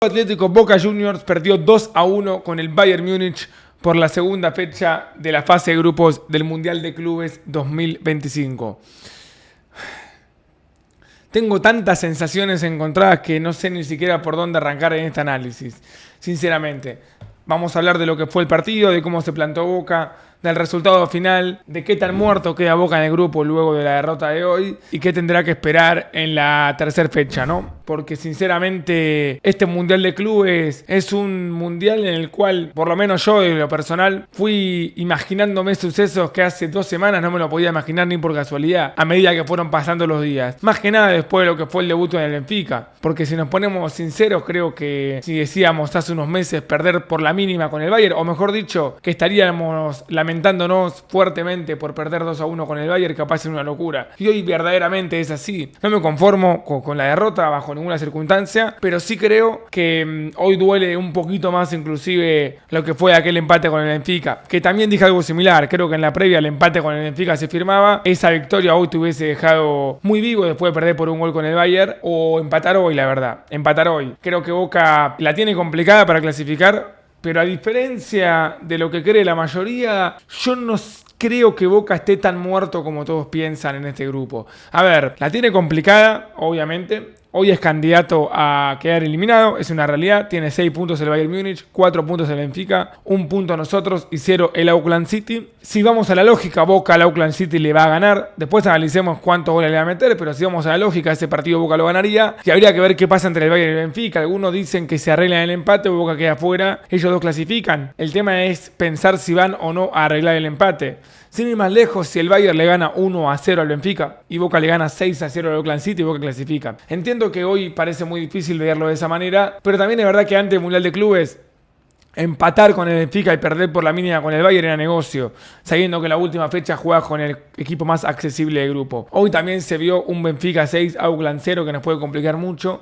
Atlético Boca Juniors perdió 2-1 con el Bayern Múnich por la segunda fecha de la fase de grupos del Mundial de Clubes 2025. Tengo tantas sensaciones encontradas que no sé ni siquiera por dónde arrancar en este análisis. Sinceramente, vamos a hablar de lo que fue el partido, de cómo se plantó Boca, del resultado final, de qué tan muerto queda Boca en el grupo luego de la derrota de hoy y qué tendrá que esperar en la tercera fecha, ¿no? Porque sinceramente este Mundial de Clubes es un mundial en el cual, por lo menos yo en lo personal, fui imaginándome sucesos que hace 2 semanas no me lo podía imaginar ni por casualidad, a medida que fueron pasando los días. Más que nada después de lo que fue el debut en el Benfica, porque si nos ponemos sinceros, creo que si decíamos hace unos meses perder por la mínima con el Bayern, o mejor dicho, que estaríamos lamentándonos fuertemente por perder 2-1 con el Bayern, capaz es una locura. Y hoy verdaderamente es así. No me conformo con la derrota bajo ninguna circunstancia, pero sí creo que hoy duele un poquito más inclusive lo que fue aquel empate con el Benfica, que también dije algo similar. Creo que en la previa el empate con el Benfica se firmaba. Esa victoria hoy te hubiese dejado muy vivo después de perder por un gol con el Bayern, o empatar hoy, la verdad. Empatar hoy. Creo que Boca la tiene complicada para clasificar, pero a diferencia de lo que cree la mayoría, yo no creo que Boca esté tan muerto como todos piensan en este grupo. A ver, la tiene complicada, obviamente. Hoy es candidato a quedar eliminado, es una realidad. Tiene 6 puntos el Bayern Múnich, 4 puntos el Benfica, 1 punto nosotros y 0 el Auckland City. Si vamos a la lógica, Boca al Auckland City le va a ganar. Después analicemos cuántos goles le va a meter, pero si vamos a la lógica, ese partido Boca lo ganaría. Y habría que ver qué pasa entre el Bayern y el Benfica. Algunos dicen que se arreglan el empate o Boca queda afuera. Ellos dos clasifican. El tema es pensar si van o no a arreglar el empate. Sin ir más lejos, si el Bayern le gana 1-0 al Benfica y Boca le gana 6-0 al Auckland City, Boca clasifica. Entiendo que hoy parece muy difícil verlo de esa manera, pero también es verdad que antes del Mundial de Clubes, empatar con el Benfica y perder por la mínima con el Bayern era negocio, sabiendo que la última fecha jugaba con el equipo más accesible del grupo. Hoy también se vio un Benfica 6, Auckland 0, que nos puede complicar mucho.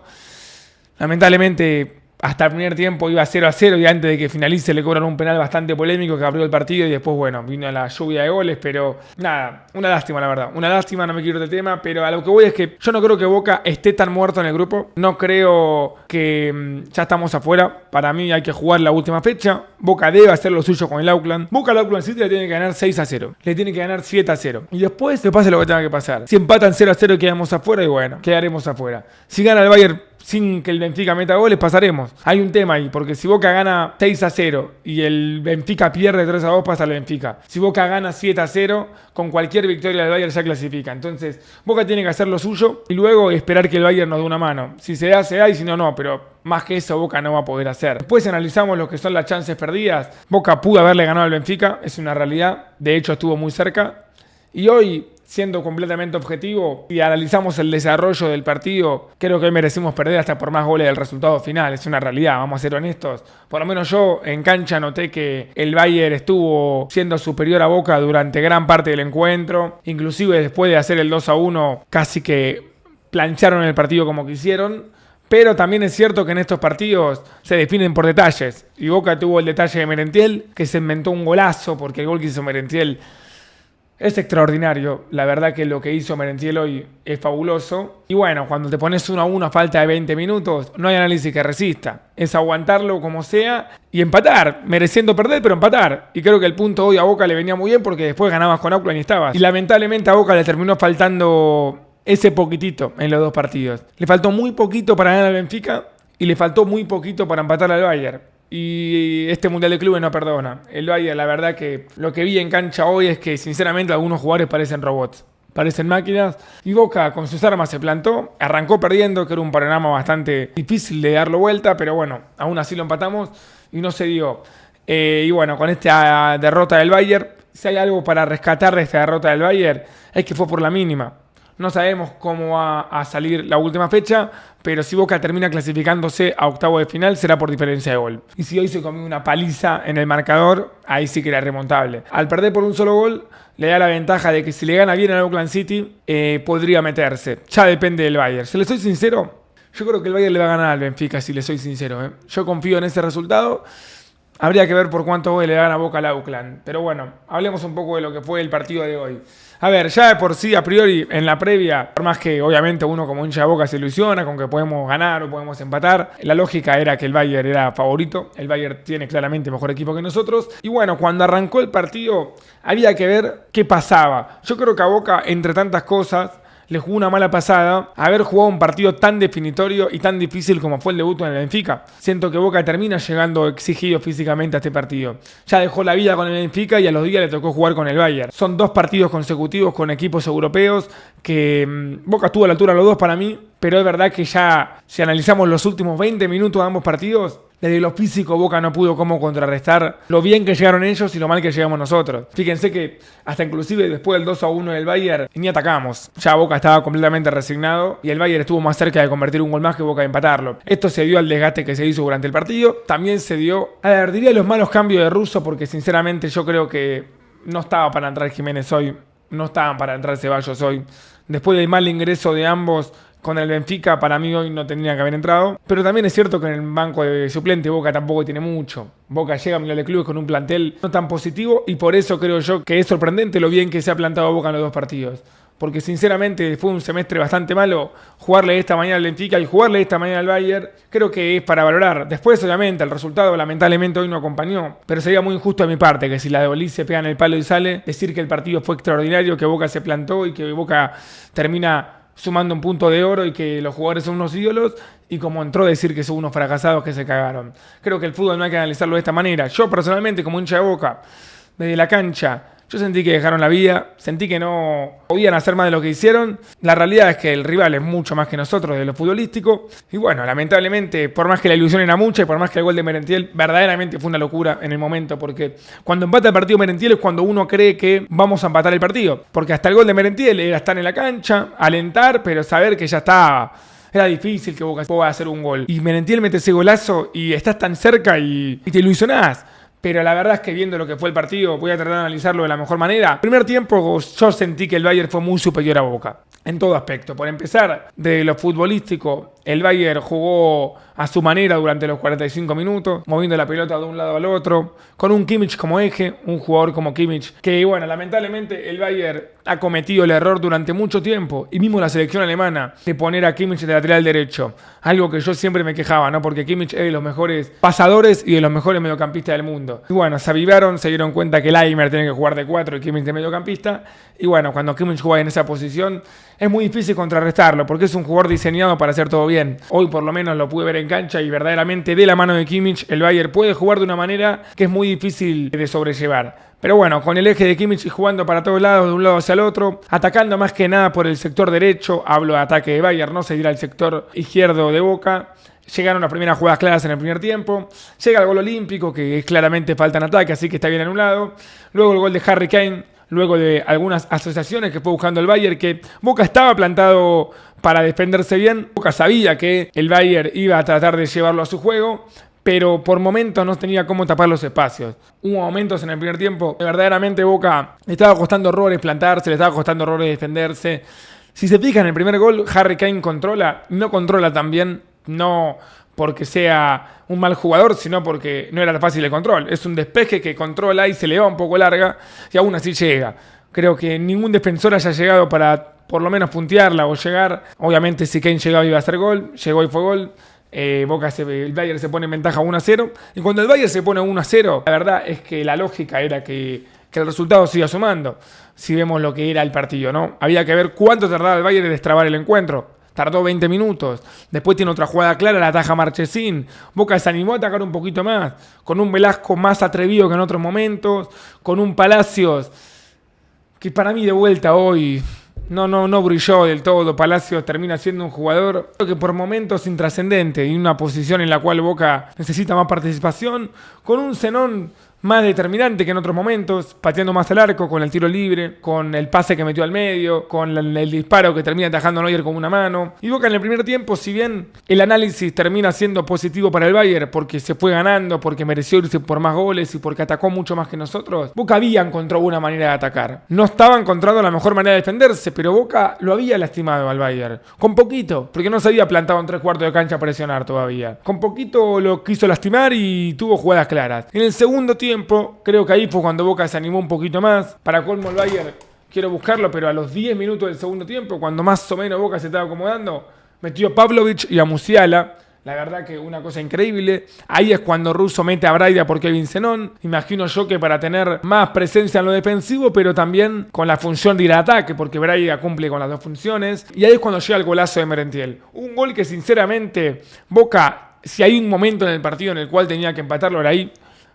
Lamentablemente, hasta el primer tiempo iba 0-0 y antes de que finalice le cobran un penal bastante polémico que abrió el partido y después, bueno, vino la lluvia de goles, pero nada, una lástima la verdad. Una lástima, no me quiero ir del tema, pero a lo que voy es que yo no creo que Boca esté tan muerto en el grupo. No creo que ya estamos afuera. Para mí hay que jugar la última fecha. Boca debe hacer lo suyo con el Auckland. Boca al Auckland City le tiene que ganar 6-0. Le tiene que ganar 7-0. Y después se pase lo que tenga que pasar. Si empatan 0-0 y quedamos afuera, y bueno, quedaremos afuera. Si gana el Bayern sin que el Benfica meta goles, pasaremos. Hay un tema ahí, porque si Boca gana 6-0 y el Benfica pierde 3-2, pasa el Benfica. Si Boca gana 7-0, con cualquier victoria del Bayern ya clasifica. Entonces, Boca tiene que hacer lo suyo y luego esperar que el Bayern nos dé una mano. Si se da, se da, y si no, no. Pero más que eso, Boca no va a poder hacer. Después analizamos lo que son las chances perdidas. Boca pudo haberle ganado al Benfica, es una realidad. De hecho, estuvo muy cerca. Y hoy, siendo completamente objetivo, y analizamos el desarrollo del partido, creo que hoy merecimos perder hasta por más goles del resultado final. Es una realidad, vamos a ser honestos. Por lo menos yo en cancha noté que el Bayern estuvo siendo superior a Boca durante gran parte del encuentro. Inclusive después de hacer el 2-1, casi que plancharon el partido como quisieron. Pero también es cierto que en estos partidos se definen por detalles. Y Boca tuvo el detalle de Merentiel, que se inventó un golazo, porque el gol que hizo Merentiel es extraordinario. La verdad que lo que hizo Merentiel hoy es fabuloso. Y bueno, cuando te pones 1-1 a falta de 20 minutos, no hay análisis que resista. Es aguantarlo como sea y empatar, mereciendo perder, pero empatar. Y creo que el punto hoy a Boca le venía muy bien porque después ganabas con Auckland y estabas. Y lamentablemente a Boca le terminó faltando ese poquitito en los dos partidos. Le faltó muy poquito para ganar al Benfica y le faltó muy poquito para empatar al Bayern. Y este Mundial de Clubes no perdona. El Bayern, la verdad que lo que vi en cancha hoy es que sinceramente algunos jugadores parecen robots, parecen máquinas. Y Boca con sus armas se plantó, arrancó perdiendo, que era un panorama bastante difícil de darlo vuelta, pero bueno, aún así lo empatamos y no se dio. Y bueno, con esta derrota del Bayern, si hay algo para rescatar de esta derrota del Bayern, es que fue por la mínima. No sabemos cómo va a salir la última fecha, pero si Boca termina clasificándose a octavo de final, será por diferencia de gol. Y si hoy se comió una paliza en el marcador, ahí sí que era remontable. Al perder por un solo gol, le da la ventaja de que si le gana bien al Auckland City, podría meterse. Ya depende del Bayern. Si le soy sincero, yo creo que el Bayern le va a ganar al Benfica, si le soy sincero. Yo confío en ese resultado. Habría que ver por cuánto hoy le dan a Boca al Auckland. Pero bueno, hablemos un poco de lo que fue el partido de hoy. A ver, ya de por sí, a priori, en la previa, por más que obviamente uno como hincha de Boca se ilusiona con que podemos ganar o podemos empatar, la lógica era que el Bayern era favorito. El Bayern tiene claramente mejor equipo que nosotros. Y bueno, cuando arrancó el partido, había que ver qué pasaba. Yo creo que a Boca, entre tantas cosas, le jugó una mala pasada haber jugado un partido tan definitorio y tan difícil como fue el debut en el Benfica. Siento que Boca termina llegando exigido físicamente a este partido. Ya dejó la vida con el Benfica y a los días le tocó jugar con el Bayern. Son 2 partidos consecutivos con equipos europeos que Boca estuvo a la altura de los dos para mí, pero es verdad que ya si analizamos los últimos 20 minutos de ambos partidos, desde lo físico Boca no pudo cómo contrarrestar lo bien que llegaron ellos y lo mal que llegamos nosotros. Fíjense que hasta inclusive después del 2-1 del Bayern ni atacamos. Ya Boca estaba completamente resignado y el Bayern estuvo más cerca de convertir un gol más que Boca de empatarlo. Esto se dio al desgaste que se hizo durante el partido. También se dio, a ver, diría los malos cambios de Russo porque sinceramente yo creo que no estaba para entrar Jiménez hoy. No estaban para entrar Ceballos hoy. Después del mal ingreso de ambos con el Benfica, para mí hoy no tendría que haber entrado. Pero también es cierto que en el banco de suplente Boca tampoco tiene mucho. Boca llega a Mundial de Clubes con un plantel no tan positivo y por eso creo yo que es sorprendente lo bien que se ha plantado Boca en los 2 partidos. Porque sinceramente fue un semestre bastante malo jugarle esta mañana al Benfica y jugarle esta mañana al Bayern. Creo que es para valorar. Después obviamente el resultado lamentablemente hoy no acompañó. Pero sería muy injusto de mi parte que si la de Olí se pega en el palo y sale, decir que el partido fue extraordinario, que Boca se plantó y que Boca termina sumando un punto de oro y que los jugadores son unos ídolos y como entró decir que son unos fracasados que se cagaron. Creo que el fútbol no hay que analizarlo de esta manera. Yo personalmente como hincha de Boca, desde la cancha, yo sentí que dejaron la vida, sentí que no podían hacer más de lo que hicieron. La realidad es que el rival es mucho más que nosotros de lo futbolístico. Y bueno, lamentablemente, por más que la ilusión era mucha y por más que el gol de Merentiel verdaderamente fue una locura en el momento, porque cuando empata el partido Merentiel es cuando uno cree que vamos a empatar el partido. Porque hasta el gol de Merentiel era estar en la cancha, alentar, pero saber que ya estaba. Era difícil que Boca pueda hacer un gol. Y Merentiel mete ese golazo y estás tan cerca y te ilusionás. Pero la verdad es que viendo lo que fue el partido, voy a tratar de analizarlo de la mejor manera. Primer tiempo yo sentí que el Bayern fue muy superior a Boca, en todo aspecto. Por empezar, de lo futbolístico, el Bayern jugó a su manera durante los 45 minutos, moviendo la pelota de un lado al otro, con un Kimmich como eje, un jugador como Kimmich, que bueno, lamentablemente el Bayern ha cometido el error durante mucho tiempo, y mismo la selección alemana, de poner a Kimmich de lateral derecho. Algo que yo siempre me quejaba, ¿no? Porque Kimmich es de los mejores pasadores y de los mejores mediocampistas del mundo. Y bueno, se avivaron, se dieron cuenta que Laimer tiene que jugar de 4 y Kimmich de mediocampista. Y bueno, cuando Kimmich juega en esa posición, es muy difícil contrarrestarlo, porque es un jugador diseñado para hacer todo bien. Hoy por lo menos lo pude ver en cancha y verdaderamente de la mano de Kimmich, el Bayern puede jugar de una manera que es muy difícil de sobrellevar. Pero bueno, con el eje de Kimmich jugando para todos lados, de un lado hacia el otro, atacando más que nada por el sector derecho, hablo de ataque de Bayern, no se dirá el sector izquierdo de Boca. Llegaron las primeras jugadas claras en el primer tiempo. Llega el gol olímpico, que es claramente falta en ataque, así que está bien anulado. Luego el gol de Harry Kane, luego de algunas asociaciones que fue buscando el Bayern, que Boca estaba plantado para defenderse bien. Boca sabía que el Bayern iba a tratar de llevarlo a su juego, pero por momentos no tenía cómo tapar los espacios. Hubo momentos en el primer tiempo que verdaderamente Boca le estaba costando horrores plantarse, le estaba costando horrores defenderse. Si se fijan en el primer gol, Harry Kane no controla tan bien, no porque sea un mal jugador, sino porque no era fácil el control. Es un despeje que controla y se le va un poco larga y aún así llega. Creo que ningún defensor haya llegado para por lo menos puntearla o llegar. Obviamente si Kane llegaba iba a hacer gol, llegó y fue gol. El Bayern se pone en ventaja 1-0 y cuando el Bayern se pone 1-0, la verdad es que la lógica era que el resultado siga sumando, si vemos lo que era el partido, ¿no? Había que ver cuánto tardaba el Bayern en destrabar el encuentro. Tardó 20 minutos. Después tiene otra jugada clara, la ataja Marchesín. Boca se animó a atacar un poquito más, con un Velasco más atrevido que en otros momentos, con un Palacios que para mí de vuelta hoy no brilló del todo. Palacios termina siendo un jugador que por momentos intrascendente y una posición en la cual Boca necesita más participación, con un Zenón más determinante que en otros momentos, pateando más al arco, con el tiro libre, con el pase que metió al medio, con el disparo que termina atajando a Neuer con una mano. Y Boca en el primer tiempo, si bien el análisis termina siendo positivo para el Bayern, porque se fue ganando, porque mereció irse por más goles y porque atacó mucho más que nosotros, Boca había encontrado una manera de atacar. No estaba encontrando la mejor manera de defenderse, pero Boca lo había lastimado al Bayern. Con poquito, porque no se había plantado en 3/4 de cancha a presionar todavía. Con poquito lo quiso lastimar y tuvo jugadas claras. En el segundo tiempo, creo que ahí fue cuando Boca se animó un poquito más. Para colmo el Bayern, quiero buscarlo, pero a los 10 minutos del segundo tiempo, cuando más o menos Boca se estaba acomodando, metió a Pavlovic y a Musiala. La verdad que una cosa increíble. Ahí es cuando Russo mete a Braida por Kevin Zenón. Imagino yo que para tener más presencia en lo defensivo, pero también con la función de ir al ataque, porque Braida cumple con las dos funciones. Y ahí es cuando llega el golazo de Merentiel. Un gol que sinceramente Boca, si hay un momento en el partido en el cual tenía que empatarlo, era ahí,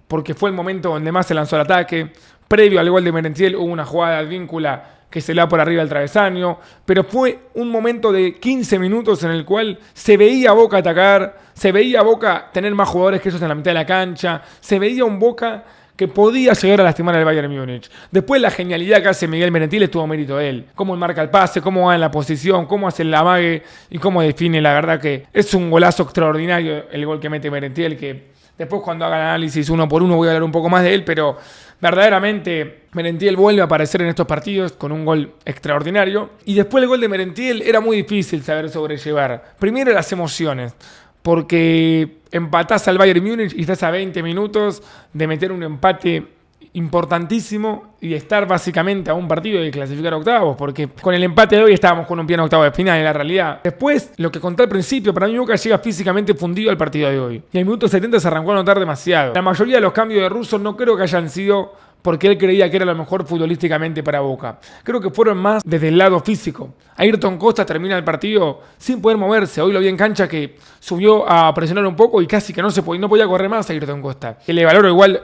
porque fue el momento donde más se lanzó el ataque. Previo al gol de Merentiel hubo una jugada de víncula que se le da por arriba del travesaño, pero fue un momento de 15 minutos en el cual se veía a Boca atacar, se veía a Boca tener más jugadores que ellos en la mitad de la cancha, se veía un Boca que podía llegar a lastimar al Bayern Múnich. Después la genialidad que hace Miguel Merentiel estuvo mérito de él. Cómo marca el pase, cómo va en la posición, cómo hace el amague y cómo define. La verdad que es un golazo extraordinario el gol que mete Merentiel, que después cuando haga el análisis uno por uno voy a hablar un poco más de él, pero verdaderamente Merentiel vuelve a aparecer en estos partidos con un gol extraordinario. Y después el gol de Merentiel era muy difícil saber sobrellevar. Primero las emociones, porque empatás al Bayern Múnich y estás a 20 minutos de meter un empate importantísimo y estar básicamente a un partido de clasificar a octavos, porque con el empate de hoy estábamos con un pie en octavo de final en la realidad. Después, lo que conté al principio, para mí Boca llega físicamente fundido al partido de hoy. Y en el minuto 70 se arrancó a notar demasiado. La mayoría de los cambios de Russo no creo que hayan sido porque él creía que era lo mejor futbolísticamente para Boca. Creo que fueron más desde el lado físico. Ayrton Costa termina el partido sin poder moverse. Hoy lo vi en cancha que subió a presionar un poco y casi que no podía correr más Ayrton Costa. Que le valoro igual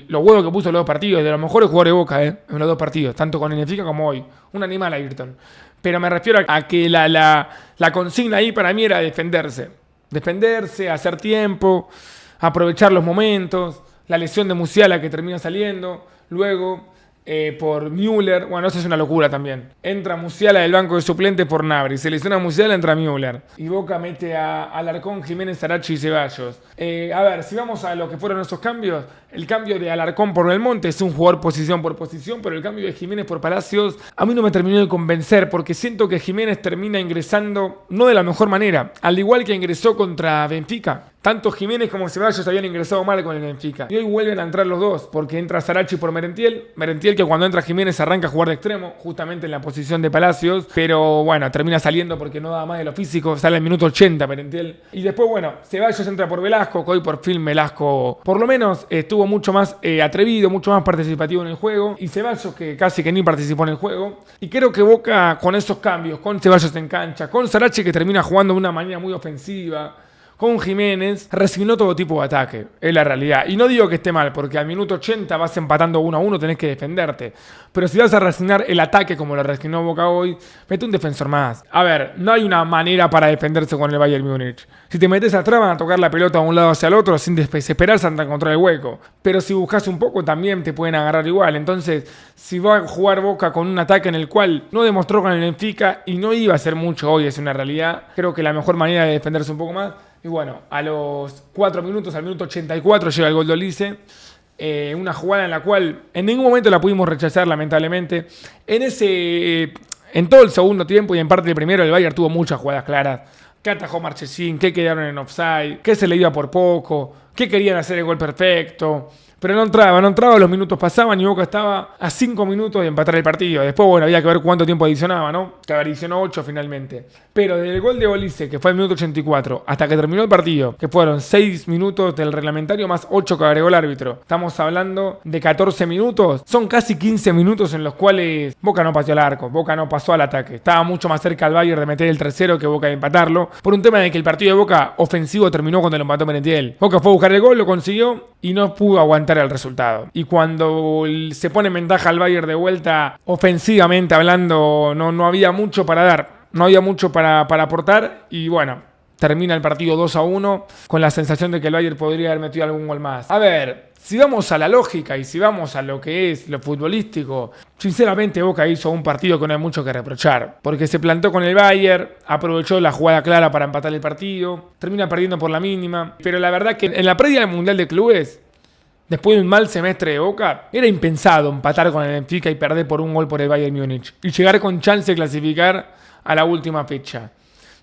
los huevos que puso en los dos partidos, de los mejores jugadores de Boca en los dos partidos, tanto con el Benfica como hoy. Un animal Ayrton. Pero me refiero a que la consigna ahí para mí era defenderse. Defenderse, hacer tiempo, aprovechar los momentos. La lesión de Musiala que termina saliendo. Luego, por Müller. Bueno, eso es una locura también. Entra Musiala del banco de suplente por Gnabry. Se lesiona Musiala, entra Müller. Y Boca mete a Alarcón, Jiménez, Sarachi y Ceballos. A ver, si vamos a lo que fueron esos cambios. El cambio de Alarcón por Belmonte es un jugador posición por posición, pero el cambio de Jiménez por Palacios a mí no me terminó de convencer, porque siento que Jiménez termina ingresando no de la mejor manera, al igual que ingresó contra Benfica. Tanto Jiménez como Ceballos habían ingresado mal con el Benfica. Y hoy vuelven a entrar los dos, porque entra Sarachi por Merentiel. Merentiel que cuando entra Jiménez arranca a jugar de extremo, justamente en la posición de Palacios. Pero bueno, termina saliendo porque no da más de lo físico. Sale al minuto 80 Merentiel. Y después, bueno, Ceballos entra por Velasco, que hoy por fin Velasco por lo menos estuvo mucho más atrevido, mucho más participativo en el juego. Y Ceballos que casi que ni participó en el juego. Y creo que Boca con esos cambios, con Ceballos en cancha, con Sarachi que termina jugando de una manera muy ofensiva, con Jiménez, resignó todo tipo de ataque, es la realidad. Y no digo que esté mal, porque al minuto 80 vas empatando 1-1, tenés que defenderte. Pero si vas a resignar el ataque como lo resignó Boca hoy, mete un defensor más. A ver, no hay una manera para defenderse con el Bayern Múnich. Si te metes atrás van a tocar la pelota de un lado hacia el otro sin desesperarse hasta encontrar el hueco. Pero si buscas un poco también te pueden agarrar igual. Entonces, si va a jugar Boca con un ataque en el cual no demostró con el Benfica y no iba a ser mucho hoy, es una realidad, creo que la mejor manera de defenderse un poco más. Y bueno, a los 4 minutos, al minuto 84, llega el gol de Olise. Una jugada en la cual en ningún momento la pudimos rechazar, lamentablemente. En todo el segundo tiempo y en parte del primero, el Bayern tuvo muchas jugadas claras. ¿Qué atajó Marchesín? ¿Qué quedaron en offside? ¿Qué se le iba por poco? ¿Qué querían hacer el gol perfecto? Pero no entraba, los minutos pasaban y Boca estaba a 5 minutos de empatar el partido. Después, bueno, había que ver cuánto tiempo adicionaba, ¿no? Que adicionó 8 finalmente. Pero desde el gol de Olise, que fue el minuto 84, hasta que terminó el partido, que fueron 6 minutos del reglamentario más 8 que agregó el árbitro. Estamos hablando de 14 minutos. Son casi 15 minutos en los cuales Boca no pateó al arco, Boca no pasó al ataque. Estaba mucho más cerca al Bayern de meter el 3-0 que Boca de empatarlo. Por un tema de que el partido de Boca ofensivo terminó cuando lo empató Merentiel. Boca fue a buscar el gol, lo consiguió y no pudo aguantar el resultado. Y cuando se pone en ventaja al Bayern de vuelta, ofensivamente hablando, no había mucho para dar. No había mucho para aportar y bueno, termina el partido 2-1 con la sensación de que el Bayern podría haber metido algún gol más. A ver, si vamos a la lógica y si vamos a lo que es lo futbolístico, sinceramente Boca hizo un partido que no hay mucho que reprochar, porque se plantó con el Bayern, aprovechó la jugada clara para empatar el partido, termina perdiendo por la mínima, pero la verdad que en la previa del Mundial de Clubes, después de un mal semestre de Boca, era impensado empatar con el Benfica y perder por un gol por el Bayern Múnich y llegar con chance de clasificar a la última fecha.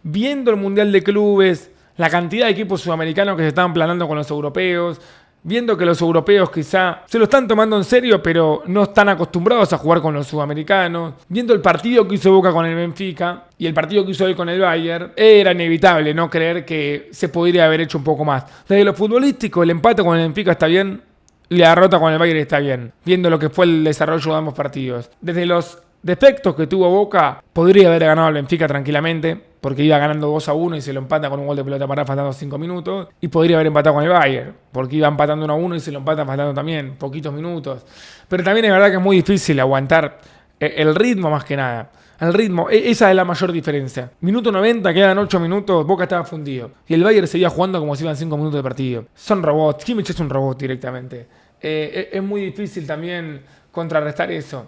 Viendo el Mundial de Clubes, la cantidad de equipos sudamericanos que se estaban planando con los europeos, viendo que los europeos quizá se lo están tomando en serio, pero no están acostumbrados a jugar con los sudamericanos, viendo el partido que hizo Boca con el Benfica y el partido que hizo hoy con el Bayern, era inevitable no creer que se podría haber hecho un poco más. Desde lo futbolístico, el empate con el Benfica está bien y la derrota con el Bayern está bien, viendo lo que fue el desarrollo de ambos partidos. Desde los defectos que tuvo Boca, podría haber ganado al Benfica tranquilamente, porque iba ganando 2-1 y se lo empata con un gol de pelota parada faltando 5 minutos. Y podría haber empatado con el Bayern, porque iba empatando 1-1 y se lo empata faltando también poquitos minutos. Pero también es verdad que es muy difícil aguantar el ritmo más que nada. El ritmo, esa es la mayor diferencia. Minuto 90, quedan 8 minutos, Boca estaba fundido. Y el Bayern seguía jugando como si iban 5 minutos de partido. Son robots, Kimmich es un robot directamente. Es muy difícil también contrarrestar eso.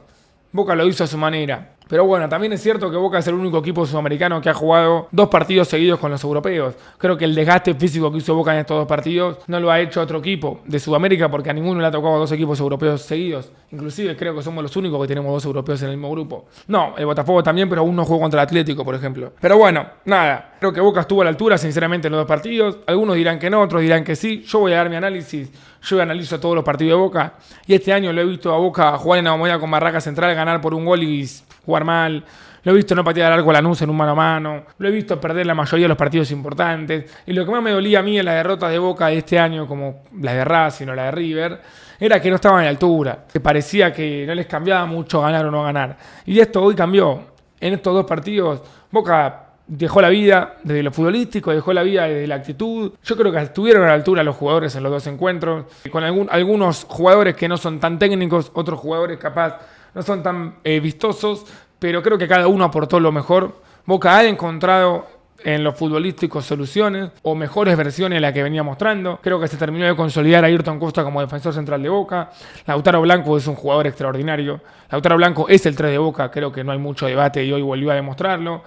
Boca lo hizo a su manera. Pero bueno, también es cierto que Boca es el único equipo sudamericano que ha jugado 2 partidos seguidos con los europeos. Creo que el desgaste físico que hizo Boca en estos 2 partidos no lo ha hecho otro equipo de Sudamérica, porque a ninguno le ha tocado 2 equipos europeos seguidos. Inclusive creo que somos los únicos que tenemos 2 europeos en el mismo grupo. No, el Botafogo también, pero aún no jugó contra el Atlético, por ejemplo. Pero bueno, nada. Creo que Boca estuvo a la altura, sinceramente, en los 2 partidos. Algunos dirán que no, otros dirán que sí. Yo voy a dar mi análisis. Yo analizo todos los partidos de Boca. Y este año lo he visto a Boca jugar en la Bombonera con Barraca Central, ganar por un gol y jugar mal. Lo he visto no patear al arco a Lanús en un mano a mano. Lo he visto perder la mayoría de los partidos importantes. Y lo que más me dolía a mí en la derrota de Boca de este año, como la de Racing o la de River, era que no estaban a la altura. Que parecía que no les cambiaba mucho ganar o no ganar. Y esto hoy cambió. En estos 2 partidos, Boca dejó la vida desde lo futbolístico, dejó la vida desde la actitud. Yo creo que estuvieron a la altura los jugadores en los 2 encuentros. Con algunos jugadores que no son tan técnicos, otros jugadores capaz no son tan vistosos, pero creo que cada uno aportó lo mejor. Boca ha encontrado en lo futbolístico soluciones o mejores versiones de la que venía mostrando. Creo que se terminó de consolidar a Ayrton Costa como defensor central de Boca. Lautaro Blanco es un jugador extraordinario. Lautaro Blanco es el 3 de Boca, creo que no hay mucho debate y hoy volvió a demostrarlo.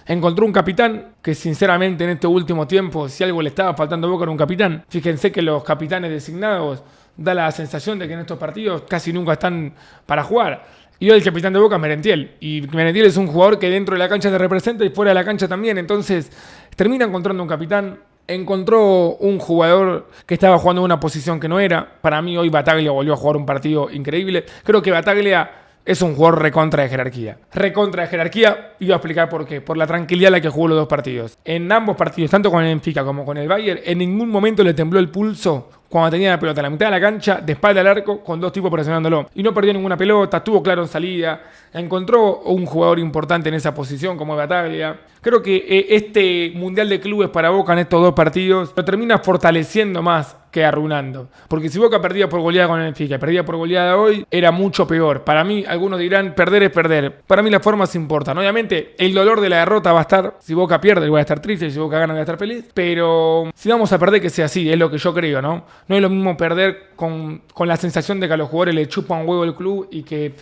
Encontró un capitán que sinceramente en este último tiempo, si algo le estaba faltando a Boca era un capitán. Fíjense que los capitanes designados da la sensación de que en estos partidos casi nunca están para jugar. Y hoy el capitán de Boca es Merentiel. Y Merentiel es un jugador que dentro de la cancha te representa y fuera de la cancha también. Entonces termina encontrando un capitán. Encontró un jugador que estaba jugando en una posición que no era. Para mí hoy Battaglia volvió a jugar un partido increíble. Creo que Battaglia es un jugador recontra de jerarquía. Recontra de jerarquía, y voy a explicar por qué. Por la tranquilidad en la que jugó los 2 partidos. En ambos partidos, tanto con el Benfica como con el Bayern, en ningún momento le tembló el pulso cuando tenía la pelota en la mitad de la cancha, de espalda al arco, con 2 tipos presionándolo. Y no perdió ninguna pelota, estuvo claro en salida. Encontró un jugador importante en esa posición como Battaglia. Creo que este Mundial de Clubes para Boca en estos 2 partidos lo termina fortaleciendo más que arruinando. Porque si Boca perdía por goleada con el Benfica, perdía por goleada hoy, era mucho peor. Para mí, algunos dirán, perder es perder. Para mí las formas importan. Obviamente, el dolor de la derrota va a estar. Si Boca pierde, voy a estar triste. Si Boca gana, voy a estar feliz. Pero si vamos a perder, que sea así. Es lo que yo creo, ¿no? No es lo mismo perder con la sensación de que a los jugadores le chupan un huevo el club y que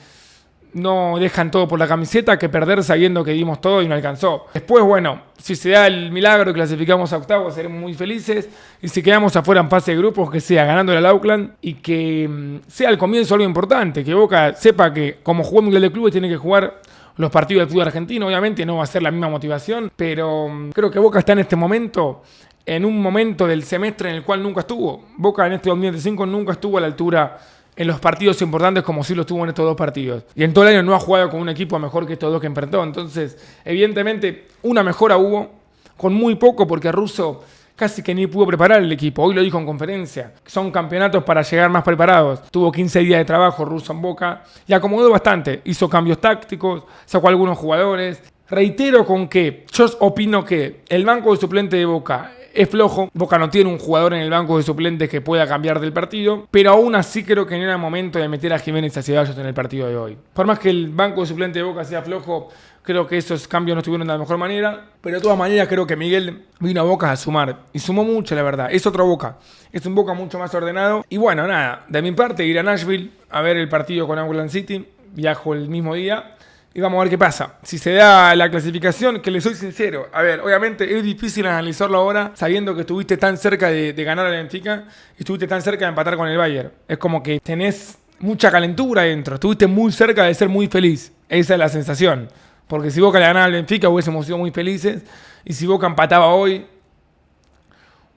no dejan todo por la camiseta, que perder sabiendo que dimos todo y no alcanzó. Después, bueno, si se da el milagro y clasificamos a octavos, seremos muy felices. Y si quedamos afuera en fase de grupos, que sea ganándole al Auckland y que sea al comienzo algo importante. Que Boca sepa que como jugó el Mundial de Clubes tiene que jugar los partidos del fútbol argentino. Obviamente no va a ser la misma motivación, pero creo que Boca está en este momento, en un momento del semestre en el cual nunca estuvo. Boca en este 2025 nunca estuvo a la altura en los partidos importantes como sí lo estuvo en estos 2 partidos. Y en todo el año no ha jugado con un equipo mejor que estos 2 que enfrentó. Entonces, evidentemente, una mejora hubo, con muy poco, porque Russo casi que ni pudo preparar el equipo. Hoy lo dijo en conferencia. Son campeonatos para llegar más preparados. Tuvo 15 días de trabajo Russo en Boca y acomodó bastante. Hizo cambios tácticos, sacó a algunos jugadores. Reitero con que yo opino que el banco de suplente de Boca es flojo. Boca no tiene un jugador en el banco de suplentes que pueda cambiar del partido, pero aún así creo que no era momento de meter a Jiménez a Ceballos en el partido de hoy. Por más que el banco de suplentes de Boca sea flojo, creo que esos cambios no estuvieron de la mejor manera, pero de todas maneras creo que Miguel vino a Boca a sumar, y sumó mucho, la verdad. Es otro Boca, es un Boca mucho más ordenado. Y bueno, nada, de mi parte ir a Nashville a ver el partido con Auckland City, viajo el mismo día, y vamos a ver qué pasa. Si se da la clasificación, que le soy sincero, a ver, obviamente es difícil analizarlo ahora, sabiendo que estuviste tan cerca de ganar al Benfica, y estuviste tan cerca de empatar con el Bayern. Es como que tenés mucha calentura dentro, estuviste muy cerca de ser muy feliz, esa es la sensación. Porque si Boca le ganaba al Benfica hubiésemos sido muy felices. Y si Boca empataba hoy,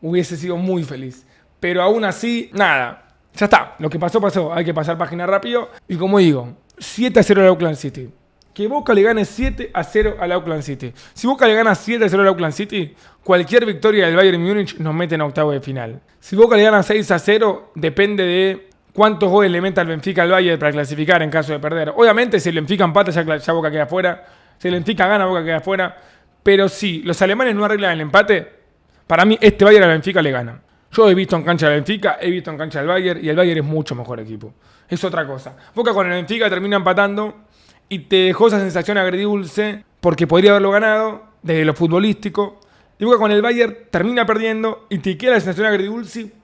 hubiese sido muy feliz. Pero aún así, nada. Ya está. Lo que pasó, pasó. Hay que pasar página rápido. Y como digo, 7-0 al Auckland City. Que Boca le gane 7-0 al Auckland City. Si Boca le gana 7-0 al Auckland City, cualquier victoria del Bayern Múnich nos mete en octavo de final. Si Boca le gana 6-0, depende de cuántos goles le meta el Benfica al Bayern para clasificar en caso de perder. Obviamente, si el Benfica empata, ya Boca queda fuera. Si el Benfica gana, Boca queda fuera. Pero si los alemanes no arreglan el empate, para mí este Bayern al Benfica le gana. Yo he visto en cancha del Benfica, he visto en cancha del Bayern, y el Bayern es mucho mejor equipo. Es otra cosa. Boca con el Benfica termina empatando y te dejó esa sensación agridulce porque podría haberlo ganado desde lo futbolístico. Y Boca con el Bayern termina perdiendo y te queda la sensación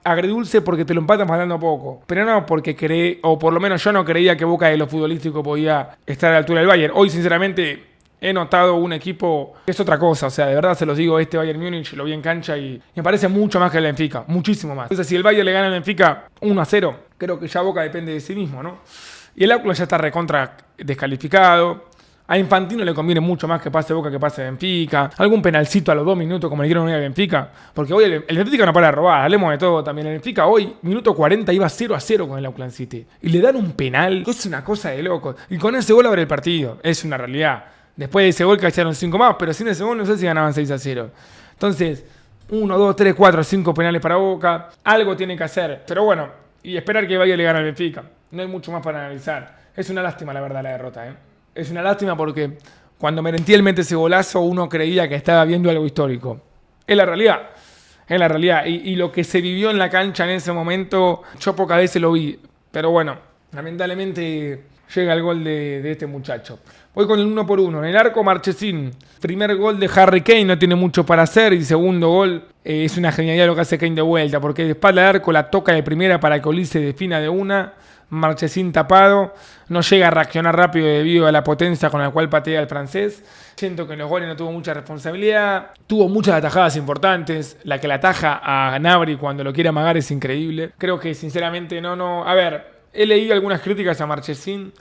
agridulce porque te lo empatan faltando poco. Pero no porque creé, o por lo menos yo no creía que Boca de lo futbolístico podía estar a la altura del Bayern. Hoy, sinceramente, he notado un equipo que es otra cosa. O sea, de verdad se los digo, este Bayern Múnich lo vi en cancha y me parece mucho más que el Benfica. Muchísimo más. Entonces, si el Bayern le gana al Benfica 1-0, creo que ya Boca depende de sí mismo, ¿no? Y el Auckland ya está recontra descalificado. A Infantino le conviene mucho más que pase Boca que pase Benfica. Algún penalcito a los 2 minutos como le dieron hoy a Benfica. Porque hoy el Benfica no para de robar. Hablemos de todo también. El Benfica hoy, minuto 40, iba 0-0 con el Auckland City. Y le dan un penal. Es una cosa de loco. Y con ese gol abre el partido. Es una realidad. Después de ese gol cayeron 5 más. Pero sin ese gol no sé si ganaban 6-0. Entonces, 1, 2, 3, 4, 5 penales para Boca. Algo tiene que hacer. Pero bueno, y esperar que vaya y le gane al Benfica. No hay mucho más para analizar. Es una lástima, la verdad, la derrota, ¿eh? Es una lástima porque cuando Merentiel mete ese golazo uno creía que estaba viendo algo histórico. Es la realidad. Es la realidad. Y lo que se vivió en la cancha en ese momento, yo pocas veces lo vi. Pero bueno, lamentablemente llega el gol de este muchacho. Voy con el 1-1. En el arco, Marchesín. Primer gol de Harry Kane, no tiene mucho para hacer. Y segundo gol, es una genialidad lo que hace Kane de vuelta. Porque de espalda al arco la toca de primera para que Olise defina de una. Marchesín tapado, no llega a reaccionar rápido debido a la potencia con la cual patea el francés. Siento que en los goles no tuvo mucha responsabilidad, tuvo muchas atajadas importantes. La que la ataja a Gnabry cuando lo quiere amagar es increíble. Creo que sinceramente no. A ver, he leído algunas críticas a Marchesín.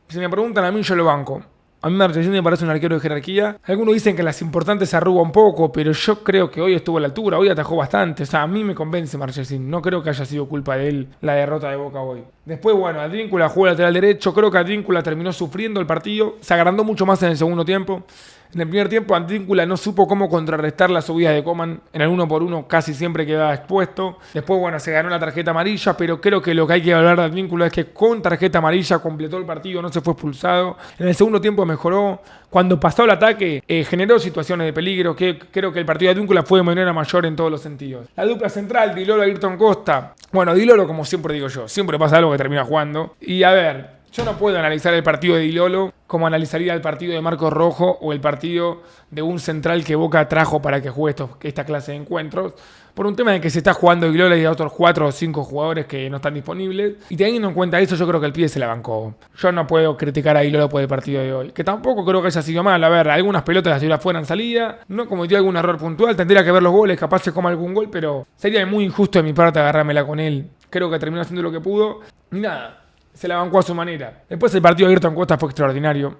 Si me preguntan a mí, yo lo banco. A mí Marchesín me parece un arquero de jerarquía. Algunos dicen que en las importantes se arruga un poco, pero yo creo que hoy estuvo a la altura, hoy atajó bastante. O sea, a mí me convence Marchesín. No creo que haya sido culpa de él la derrota de Boca hoy. Después, bueno, Advíncula jugó lateral derecho. Creo que Advíncula terminó sufriendo el partido. Se agrandó mucho más en el segundo tiempo. En el primer tiempo, Advíncula no supo cómo contrarrestar las subidas de Coman. En el 1-1 casi siempre quedaba expuesto. Después, bueno, se ganó la tarjeta amarilla, pero creo que lo que hay que hablar de Advíncula es que con tarjeta amarilla completó el partido, no se fue expulsado. En el segundo tiempo mejoró. Cuando pasó el ataque, generó situaciones de peligro. Que creo que el partido de Advíncula fue de manera mayor en todos los sentidos. La dupla central, Di Loro y Ayrton Costa. Bueno, Di Loro, como siempre digo yo, siempre pasa algo que termina jugando. Y a ver, yo no puedo analizar el partido de Di Loro como analizaría el partido de Marcos Rojo o el partido de un central que Boca trajo para que juegue esta clase de encuentros. Por un tema de que se está jugando Di Loro y hay otros 4 o 5 jugadores que no están disponibles. Y teniendo en cuenta eso, yo creo que el pibe se la bancó. Yo no puedo criticar a Di Loro por el partido de hoy. Que tampoco creo que haya sido mal. A ver, algunas pelotas las tiró fuera en salida. No cometió algún error puntual. Tendría que ver los goles, capaz se coma algún gol. Pero sería muy injusto de mi parte agarrármela con él. Creo que terminó haciendo lo que pudo. Y nada, se la bancó a su manera. Después el partido de Ayrton Costa fue extraordinario.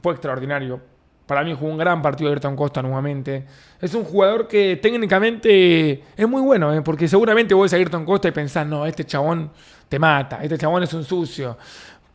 Fue extraordinario. Para mí jugó un gran partido de Ayrton Costa nuevamente. Es un jugador que técnicamente es muy bueno, porque seguramente vos ves a Ayrton Costa y pensás, no, este chabón te mata, este chabón es un sucio.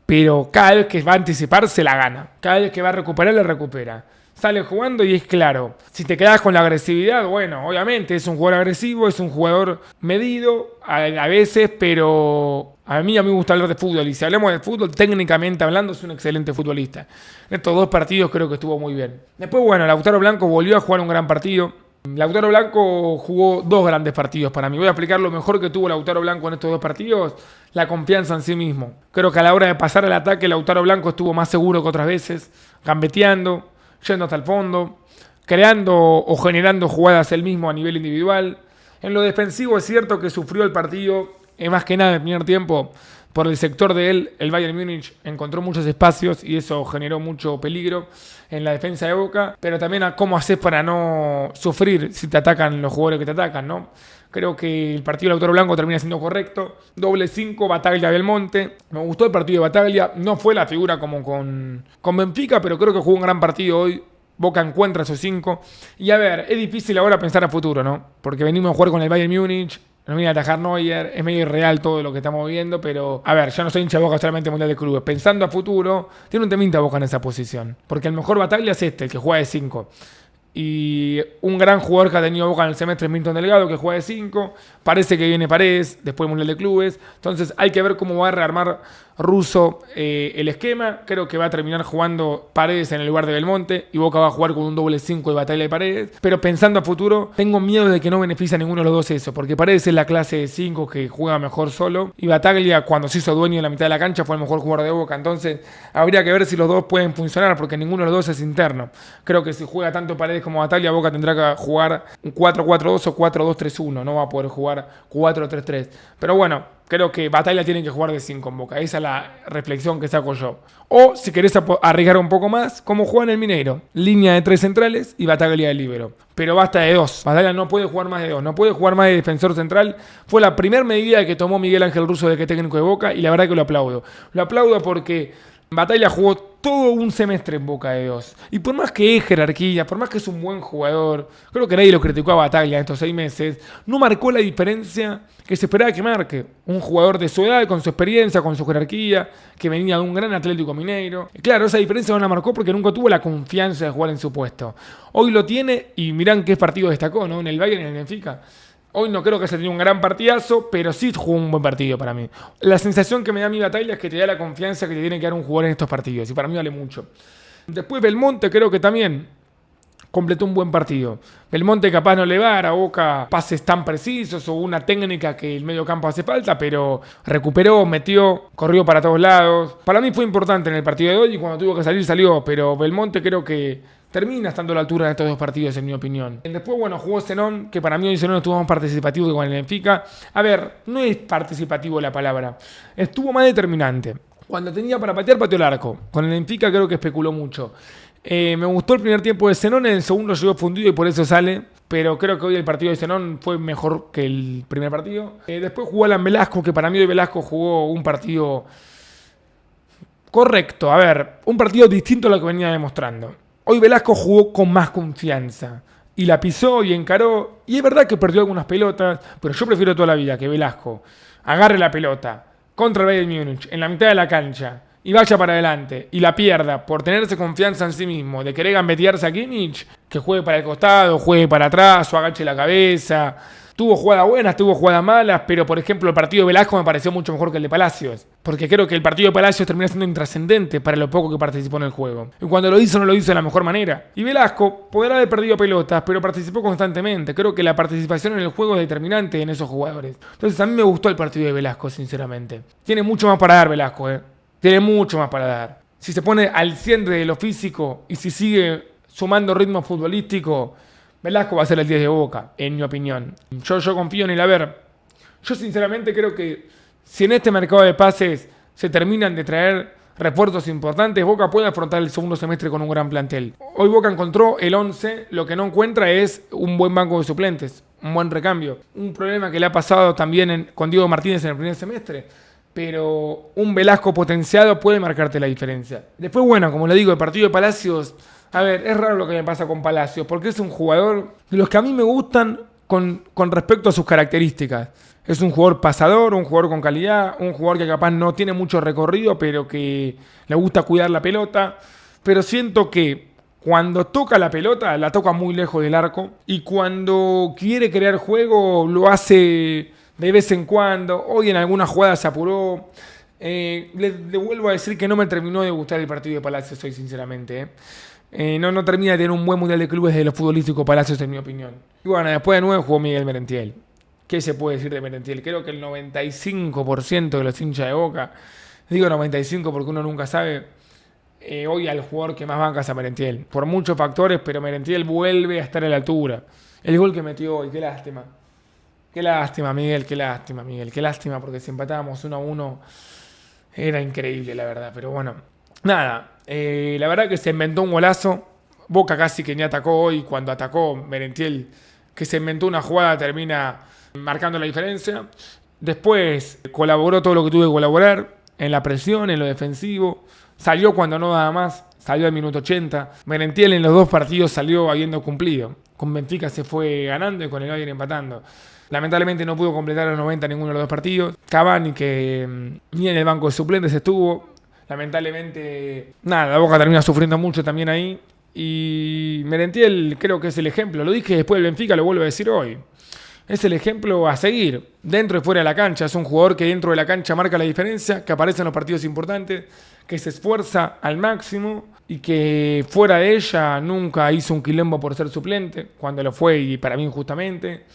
Pero cada vez que va a anticipar, se la gana. Cada vez que va a recuperar, la recupera. Sale jugando y es claro. Si te quedás con la agresividad, bueno, obviamente es un jugador agresivo, es un jugador medido a veces, pero a mí me gusta hablar de fútbol. Y si hablamos de fútbol, técnicamente hablando, es un excelente futbolista. En estos 2 partidos creo que estuvo muy bien. Después, bueno, Lautaro Blanco volvió a jugar un gran partido. Lautaro Blanco jugó 2 grandes partidos para mí. Voy a explicar lo mejor que tuvo Lautaro Blanco en estos 2 partidos. La confianza en sí mismo. Creo que a la hora de pasar al ataque, Lautaro Blanco estuvo más seguro que otras veces. Gambeteando, yendo hasta el fondo, creando o generando jugadas él mismo a nivel individual. En lo defensivo es cierto que sufrió el partido, más que nada en el primer tiempo. Por el sector de él, el Bayern Múnich encontró muchos espacios y eso generó mucho peligro en la defensa de Boca, pero también a cómo haces para no sufrir si te atacan los jugadores que te atacan, ¿no? Creo que el partido de Lautaro Blanco termina siendo correcto. Doble 5, Bataglia Belmonte. Me gustó el partido de Bataglia. No fue la figura como con Benfica, pero creo que jugó un gran partido hoy. Boca encuentra esos 5. Y a ver, es difícil ahora pensar a futuro, ¿no? Porque venimos a jugar con el Bayern Múnich. Nos viene a atajar Neuer, es medio irreal todo lo que estamos viendo, pero a ver, yo no soy hincha de Boca solamente Mundial de Clubes. Pensando a futuro, tiene un temita Boca en esa posición. Porque el mejor Bataglia es el que juega de 5. Y un gran jugador que ha tenido Boca en el semestre es Milton Delgado, que juega de 5. Parece que viene Paredes, después del Mundial de Clubes. Entonces hay que ver cómo va a rearmar Russo el esquema. Creo que va a terminar jugando Paredes en el lugar de Belmonte y Boca va a jugar con un doble 5 de Bataglia de Paredes. Pero pensando a futuro, tengo miedo de que no beneficie a ninguno de los dos eso, porque Paredes es la clase de 5 que juega mejor solo y Bataglia, cuando se hizo dueño de la mitad de la cancha, fue el mejor jugador de Boca. Entonces habría que ver si los dos pueden funcionar, porque ninguno de los dos es interno. Creo que si juega tanto Paredes como Bataglia, Boca tendrá que jugar un 4-4-2 o 4-2-3-1, no va a poder jugar 4-3-3. Pero bueno, creo que Bataglia tiene que jugar de 5 en Boca. Esa es la reflexión que saco yo. O si querés arriesgar un poco más, como juega en el Mineiro. Línea de 3 centrales y Bataglia de líbero. Pero basta de 2. Bataglia no puede jugar más de 2. No puede jugar más de defensor central. Fue la primera medida que tomó Miguel Ángel Russo de que técnico de Boca y la verdad que lo aplaudo. Lo aplaudo porque Bataglia jugó todo un semestre en Boca de 2. Y por más que es jerarquía, por más que es un buen jugador, creo que nadie lo criticó a Bataglia en estos 6 meses, no marcó la diferencia que se esperaba que marque. Un jugador de su edad, con su experiencia, con su jerarquía, que venía de un gran Atlético Mineiro. Y claro, esa diferencia no la marcó porque nunca tuvo la confianza de jugar en su puesto. Hoy lo tiene y mirán qué partido destacó, ¿no? En el Bayern y en el Benfica. Hoy no creo que haya tenido un gran partidazo, pero sí jugó un buen partido para mí. La sensación que me da mi Bataglia es que te da la confianza que te tiene que dar un jugador en estos partidos. Y para mí vale mucho. Después Belmonte creo que también completó un buen partido. Belmonte capaz no le va a dar a Boca pases tan precisos o una técnica que el medio campo hace falta, pero recuperó, metió, corrió para todos lados. Para mí fue importante en el partido de hoy y cuando tuvo que salir salió, pero Belmonte creo que termina estando a la altura de estos 2 partidos, en mi opinión. Después, bueno, jugó Zenón, que para mí hoy Zenón estuvo más participativo que con el Benfica. A ver, no es participativo la palabra. Estuvo más determinante. Cuando tenía para patear, pateó el arco. Con el Benfica creo que especuló mucho. Me gustó el primer tiempo de Zenón, en el segundo llegó fundido y por eso sale. Pero creo que hoy el partido de Zenón fue mejor que el primer partido. Después jugó Alan Velasco, que para mí hoy Velasco jugó un partido correcto. A ver, un partido distinto a lo que venía demostrando. Hoy Velasco jugó con más confianza y la pisó y encaró. Y es verdad que perdió algunas pelotas, pero yo prefiero toda la vida que Velasco agarre la pelota contra el Bayern Múnich en la mitad de la cancha y vaya para adelante y la pierda por tenerse confianza en sí mismo, de querer gambetearse a Kimmich, que juegue para el costado, juegue para atrás o agache la cabeza. Tuvo jugadas buenas, tuvo jugadas malas, pero por ejemplo el partido de Velasco me pareció mucho mejor que el de Palacios. Porque creo que el partido de Palacios termina siendo intrascendente para lo poco que participó en el juego. Y cuando lo hizo, no lo hizo de la mejor manera. Y Velasco podrá haber perdido pelotas, pero participó constantemente. Creo que la participación en el juego es determinante en esos jugadores. Entonces a mí me gustó el partido de Velasco, sinceramente. Tiene mucho más para dar Velasco, Tiene mucho más para dar. Si se pone al 100 de lo físico y si sigue sumando ritmo futbolístico, Velasco va a ser el 10 de Boca, en mi opinión. Yo confío en él. A ver, yo sinceramente creo que si en este mercado de pases se terminan de traer refuerzos importantes, Boca puede afrontar el segundo semestre con un gran plantel. Hoy Boca encontró el 11, lo que no encuentra es un buen banco de suplentes, un buen recambio. Un problema que le ha pasado también con Diego Martínez en el primer semestre. Pero un Velasco potenciado puede marcarte la diferencia. Después, bueno, como le digo, el partido de Palacios... A ver, es raro lo que me pasa con Palacios, porque es un jugador de los que a mí me gustan con respecto a sus características. Es un jugador pasador, un jugador con calidad, un jugador que capaz no tiene mucho recorrido, pero que le gusta cuidar la pelota. Pero siento que cuando toca la pelota, la toca muy lejos del arco. Y cuando quiere crear juego, lo hace de vez en cuando. Hoy en alguna jugada se apuró. Le vuelvo a decir que no me terminó de gustar el partido de Palacios hoy, sinceramente. No termina de tener un buen mundial de clubes de los futbolísticos Palacios, en mi opinión. Y bueno, después de 9 jugó Miguel Merentiel. ¿Qué se puede decir de Merentiel? Creo que el 95% de los hinchas de Boca, digo 95 porque uno nunca sabe, hoy al jugador que más banca es a Merentiel. Por muchos factores, pero Merentiel vuelve a estar a la altura. El gol que metió hoy, qué lástima. Qué lástima, Miguel, qué lástima, Miguel. Qué lástima porque si empatábamos 1-1 era increíble, la verdad. Pero bueno, nada. La verdad que se inventó un golazo. Boca casi que ni atacó hoy. Cuando atacó Merentiel, que se inventó una jugada, termina marcando la diferencia. Después colaboró todo lo que tuvo que colaborar. En la presión, en lo defensivo. Salió cuando no daba más. Salió al minuto 80. Merentiel en los dos partidos salió habiendo cumplido. Con Benfica se fue ganando y con el Bayern empatando. Lamentablemente no pudo completar los 90 ninguno de los dos partidos. Cavani, que ni en el banco de suplentes estuvo. Lamentablemente, nada, la Boca termina sufriendo mucho también ahí. Y Merentiel creo que es el ejemplo. Lo dije después del Benfica, lo vuelvo a decir hoy. Es el ejemplo a seguir, dentro y fuera de la cancha. Es un jugador que dentro de la cancha marca la diferencia, que aparece en los partidos importantes, que se esfuerza al máximo y que fuera de ella nunca hizo un quilombo por ser suplente, cuando lo fue y para mí injustamente.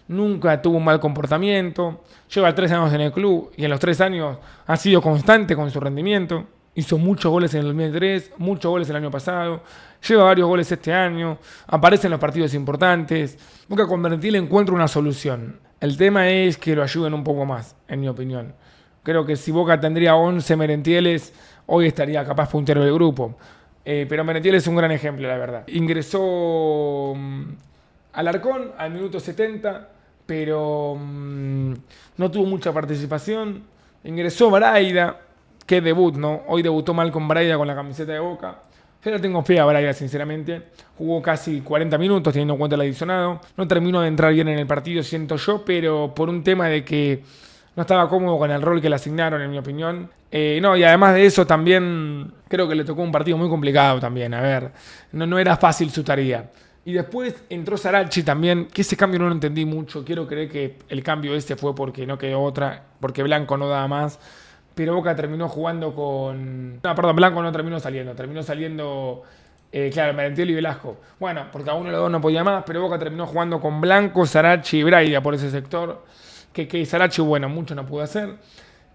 Nunca tuvo un mal comportamiento. Lleva 3 años en el club y en los 3 años ha sido constante con su rendimiento. Hizo muchos goles en el 2003, muchos goles el año pasado. Lleva varios goles este año. Aparece en los partidos importantes. Boca con Merentiel encuentra una solución. El tema es que lo ayuden un poco más, en mi opinión. Creo que si Boca tendría 11 Merentieles, hoy estaría capaz puntero del grupo. Pero Merentiel es un gran ejemplo, la verdad. Ingresó Alarcón al minuto 70. Pero no tuvo mucha participación. Ingresó Braida, que debut, ¿no? Hoy debutó mal con Braida con la camiseta de Boca. Yo no tengo fe a Braida, sinceramente. Jugó casi 40 minutos, teniendo en cuenta el adicionado. No terminó de entrar bien en el partido, siento yo, pero por un tema de que no estaba cómodo con el rol que le asignaron, en mi opinión. Y además de eso, también creo que le tocó un partido muy complicado también. A ver, no era fácil su tarea. Y después entró Sarachi también, que ese cambio no lo entendí mucho. Quiero creer que el cambio ese fue porque no quedó otra, porque Blanco no daba más. Pero Boca terminó jugando con... No, perdón, Blanco no terminó saliendo. Terminó saliendo, claro, Merentiel y Velasco. Bueno, porque a uno de los dos no podía más, pero Boca terminó jugando con Blanco, Sarachi y Braida por ese sector. Que Sarachi, bueno, mucho no pudo hacer.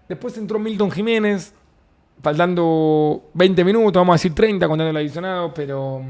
Después entró Milton Jiménez, faltando 20 minutos, vamos a decir 30, contando el adicionado, pero...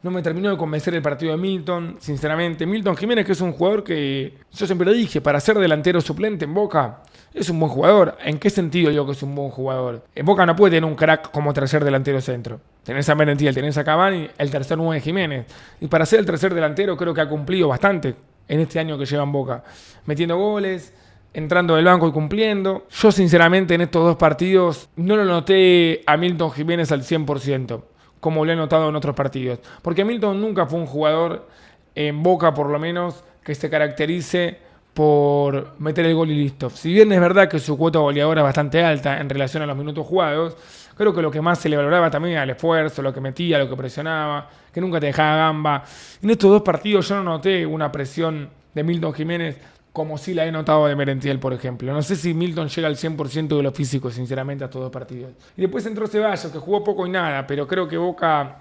No me terminó de convencer el partido de Milton, sinceramente. Milton Jiménez, que es un jugador que yo siempre lo dije, para ser delantero suplente en Boca, es un buen jugador. ¿En qué sentido digo que es un buen jugador? En Boca no puede tener un crack como tercer delantero centro. Tenés a Merentiel, tenés a Cavani, el tercer 9 Jiménez. Y para ser el tercer delantero creo que ha cumplido bastante en este año que lleva en Boca. Metiendo goles, entrando del banco y cumpliendo. Yo sinceramente en estos dos partidos no lo noté a Milton Jiménez al 100%. Como lo he notado en otros partidos. Porque Milton nunca fue un jugador, en Boca por lo menos, que se caracterice por meter el gol y listo. Si bien es verdad que su cuota goleadora es bastante alta en relación a los minutos jugados, creo que lo que más se le valoraba también era el esfuerzo, lo que metía, lo que presionaba, que nunca te dejaba gamba. En estos dos partidos yo no noté una presión de Milton Jiménez como sí la he notado de Merentiel, por ejemplo. No sé si Milton llega al 100% de lo físico, sinceramente, a estos dos partidos. Y después entró Ceballos, que jugó poco y nada, pero creo que Boca,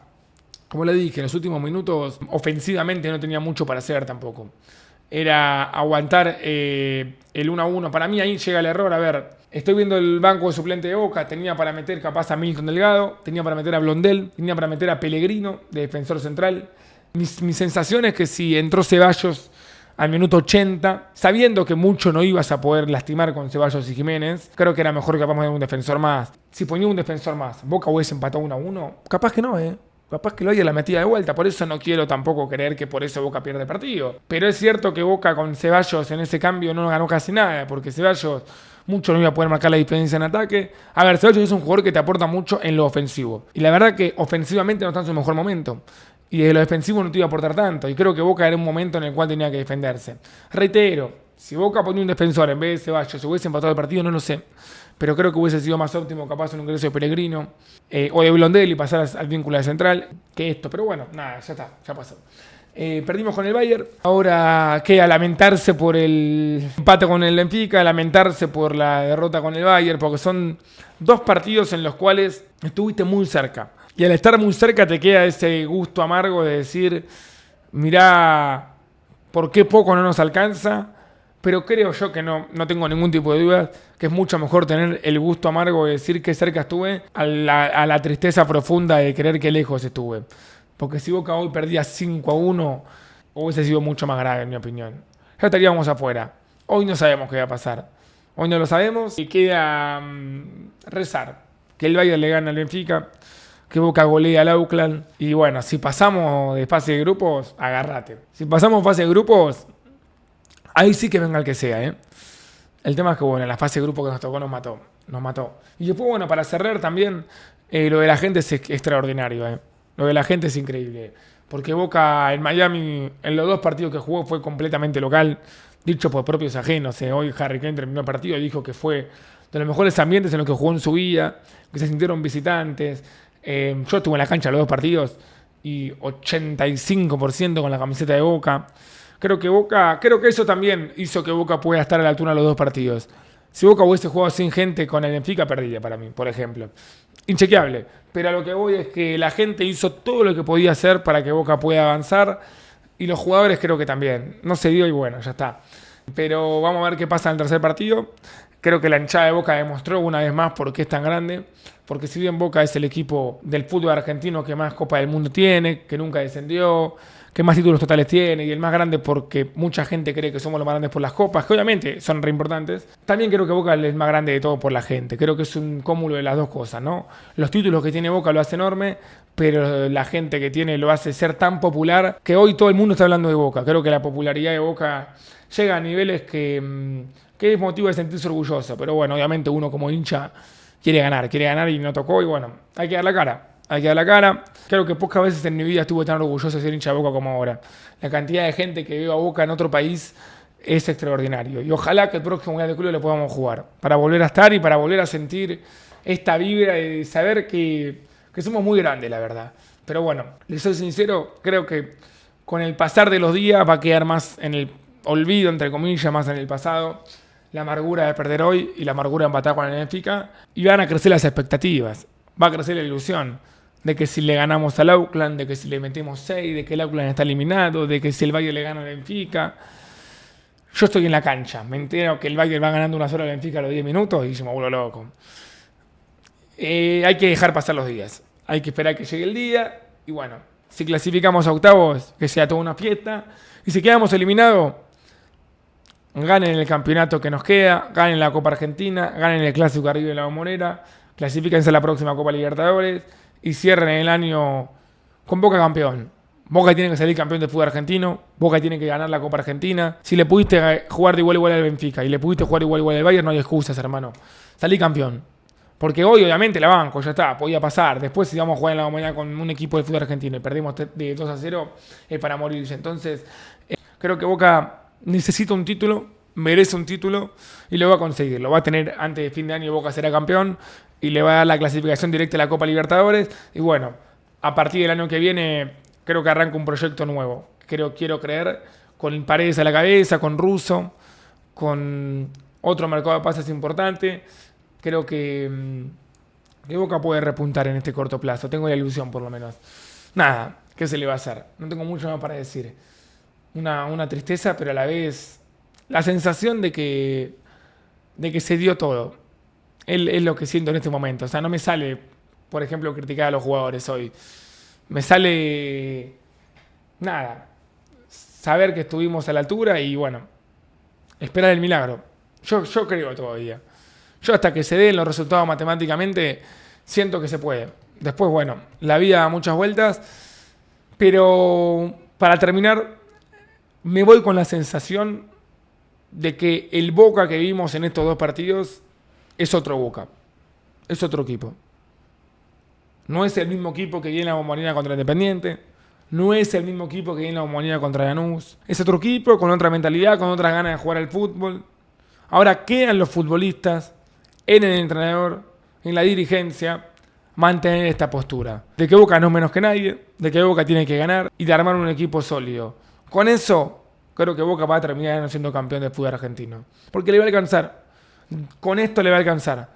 como le dije, en los últimos minutos, ofensivamente no tenía mucho para hacer tampoco. Era aguantar el 1-1. Para mí ahí llega el error. A ver, estoy viendo el banco de suplente de Boca. Tenía para meter capaz a Milton Delgado, tenía para meter a Blondel, tenía para meter a Pellegrino, de defensor central. Mi sensación es que si entró Ceballos al minuto 80, sabiendo que mucho no ibas a poder lastimar con Ceballos y Jiménez, creo que era mejor que capaz de un defensor más. Si ponía un defensor más, Boca hubiese empatado 1-1, capaz que no, capaz que lo haya la metida de vuelta. Por eso no quiero tampoco creer que por eso Boca pierde el partido. Pero es cierto que Boca con Ceballos en ese cambio no ganó casi nada, porque Ceballos mucho no iba a poder marcar la diferencia en ataque. A ver, Ceballos es un jugador que te aporta mucho en lo ofensivo. Y la verdad que ofensivamente no está en su mejor momento. Y de lo defensivo no te iba a aportar tanto. Y creo que Boca era un momento en el cual tenía que defenderse. Reitero, si Boca ponía un defensor en vez de Ceballos, si hubiese empatado el partido, no lo sé. Pero creo que hubiese sido más óptimo capaz un ingreso de Pellegrino o de Blondel y pasar al vínculo de central que esto. Pero bueno, nada, ya está, ya pasó. Perdimos con el Bayern. Ahora queda lamentarse por el empate con el Benfica, lamentarse por la derrota con el Bayern, porque son dos partidos en los cuales estuviste muy cerca. Y al estar muy cerca te queda ese gusto amargo de decir, mirá, por qué poco no nos alcanza. Pero creo yo que no tengo ningún tipo de dudas, que es mucho mejor tener el gusto amargo de decir que cerca estuve a la tristeza profunda de creer que lejos estuve. Porque si Boca hoy perdía 5-1, hubiese sido mucho más grave, en mi opinión. Ya estaríamos afuera. Hoy no sabemos qué va a pasar. Hoy no lo sabemos y queda rezar. Que el Bayern le gane al Benfica, que Boca golea al Auckland. Y bueno, si pasamos de fase de grupos, agárrate. Si pasamos fase de grupos, ahí sí que venga el que sea, ¿eh? El tema es que, bueno, en la fase de grupo que nos tocó nos mató. Nos mató. Y después, bueno, para cerrar también, lo de la gente es extraordinario, ¿eh? Lo de la gente es increíble. Porque Boca en Miami, en los 2 partidos que jugó, fue completamente local. Dicho por propios ajenos. Hoy Harry Kane terminó el partido y dijo que fue de los mejores ambientes en los que jugó en su vida. Que se sintieron visitantes. Yo estuve en la cancha los 2 partidos y 85% con la camiseta de Boca. Creo que eso también hizo que Boca pueda estar a la altura de los 2 partidos. Si Boca hubiese jugado sin gente con el Benfica, perdía para mí, por ejemplo. Inchequeable. Pero a lo que voy es que la gente hizo todo lo que podía hacer para que Boca pueda avanzar. Y los jugadores creo que también. No se dio y bueno, ya está. Pero vamos a ver qué pasa en el tercer partido. Creo que la hinchada de Boca demostró una vez más por qué es tan grande. Porque si bien Boca es el equipo del fútbol argentino que más Copa del Mundo tiene, que nunca descendió, que más títulos totales tiene y el más grande porque mucha gente cree que somos los más grandes por las copas, que obviamente son re importantes. También creo que Boca es el más grande de todo por la gente. Creo que es un cúmulo de las dos cosas, ¿no? Los títulos que tiene Boca lo hace enorme, pero la gente que tiene lo hace ser tan popular que hoy todo el mundo está hablando de Boca. Creo que la popularidad de Boca llega a niveles que es motivo de sentirse orgulloso. Pero bueno, obviamente uno como hincha quiere ganar y no tocó y bueno, hay que dar la cara. Hay que dar la cara. Creo que pocas veces en mi vida estuve tan orgulloso de ser hincha de Boca como ahora. La cantidad de gente que veo a Boca en otro país es extraordinario. Y ojalá que el próximo Mundial de Clubes lo podamos jugar. Para volver a estar y para volver a sentir esta vibra de saber que somos muy grandes, la verdad. Pero bueno, les soy sincero, creo que con el pasar de los días va a quedar más en el olvido, entre comillas, más en el pasado. La amargura de perder hoy y la amargura de empatar con el Benfica. Y van a crecer las expectativas. Va a crecer la ilusión. De que si le ganamos al Auckland, de que si le metemos 6, de que el Auckland está eliminado, de que si el Bayern le gana al Benfica. Yo estoy en la cancha, me entero que el Bayern va ganando 1-0 al Benfica a los 10 minutos y se me vuelvo loco. Hay que dejar pasar los días, hay que esperar que llegue el día y bueno, si clasificamos a octavos, que sea toda una fiesta. Y si quedamos eliminados, ganen el campeonato que nos queda, ganen la Copa Argentina, ganen el Clásico arriba de la Bombonera, clasifíquense a la próxima Copa Libertadores y cierren el año con Boca campeón. Boca tiene que salir campeón del fútbol argentino, Boca tiene que ganar la Copa Argentina. Si le pudiste jugar de igual al Benfica y le pudiste jugar igual al Bayern, no hay excusas, hermano. Salí campeón. Porque hoy, obviamente, la banco, ya está, podía pasar. Después, si vamos a jugar en la mañana con un equipo del fútbol argentino y perdimos de 2-0, es para morirse. Entonces, creo que Boca necesita un título, merece un título y lo va a conseguir. Lo va a tener antes de fin de año, Boca será campeón y le va a dar la clasificación directa a la Copa Libertadores. Y bueno, a partir del año que viene, creo que arranca un proyecto nuevo. Quiero creer, con Paredes a la cabeza, con Russo, con otro mercado de pases importante. Creo que Boca puede repuntar en este corto plazo. Tengo la ilusión, por lo menos. Nada, ¿qué se le va a hacer? No tengo mucho más para decir. Una tristeza, pero a la vez la sensación de que se dio todo. Es lo que siento en este momento. O sea, no me sale, por ejemplo, criticar a los jugadores hoy. Me sale nada. Saber que estuvimos a la altura y, bueno, esperar el milagro. Yo creo todavía. Yo hasta que se den los resultados matemáticamente, siento que se puede. Después, bueno, la vida da muchas vueltas. Pero para terminar, me voy con la sensación de que el Boca que vimos en estos 2 partidos es otro Boca. Es otro equipo. No es el mismo equipo que viene en la Bombonera contra Independiente. No es el mismo equipo que viene en la Bombonera contra Lanús. Es otro equipo con otra mentalidad, con otras ganas de jugar al fútbol. Ahora quedan los futbolistas, en el entrenador, en la dirigencia, mantener esta postura. De que Boca no es menos que nadie, de que Boca tiene que ganar y de armar un equipo sólido. Con eso, creo que Boca va a terminar siendo campeón del fútbol argentino. Porque le va a alcanzar. Con esto le va a alcanzar.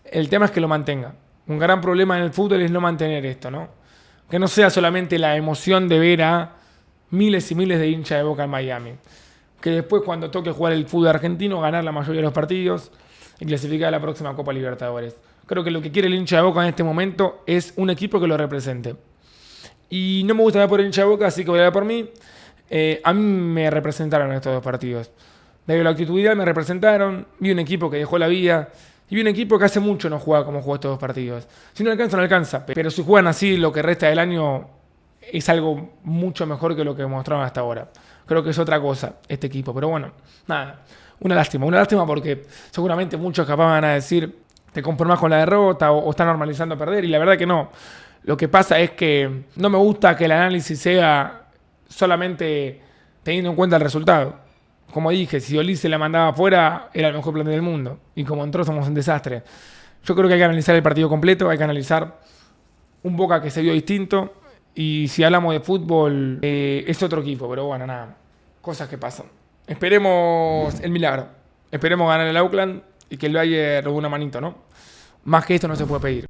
El tema es que lo mantenga. Un gran problema en el fútbol es no mantener esto, ¿no? Que no sea solamente la emoción de ver a miles y miles de hinchas de Boca en Miami. Que después, cuando toque jugar el fútbol argentino, ganar la mayoría de los partidos y clasificar a la próxima Copa Libertadores. Creo que lo que quiere el hincha de Boca en este momento es un equipo que lo represente. Y no me gusta ver por el hincha de Boca, así que voy a ver por mí. A mí me representaron estos dos partidos. De la actitudidad me representaron. Vi un equipo que dejó la vida. Y vi un equipo que hace mucho no juega como jugó estos dos partidos. Si no alcanza, no alcanza. Pero si juegan así lo que resta del año, es algo mucho mejor que lo que mostraron hasta ahora. Creo que es otra cosa este equipo. Pero bueno, nada. Una lástima porque seguramente muchos capaz van a decir te conformás con la derrota o están normalizando perder. Y la verdad que no. Lo que pasa es que no me gusta que el análisis sea solamente teniendo en cuenta el resultado. Como dije, si Olí se la mandaba afuera, era el mejor plantel del mundo. Y como entró, somos un desastre. Yo creo que hay que analizar el partido completo, hay que analizar un Boca que se vio distinto. Y si hablamos de fútbol, es otro equipo. Pero bueno, nada, cosas que pasan. Esperemos el milagro. Esperemos ganar el Auckland y que el Valle robe una manito, ¿no? Más que esto no se puede pedir.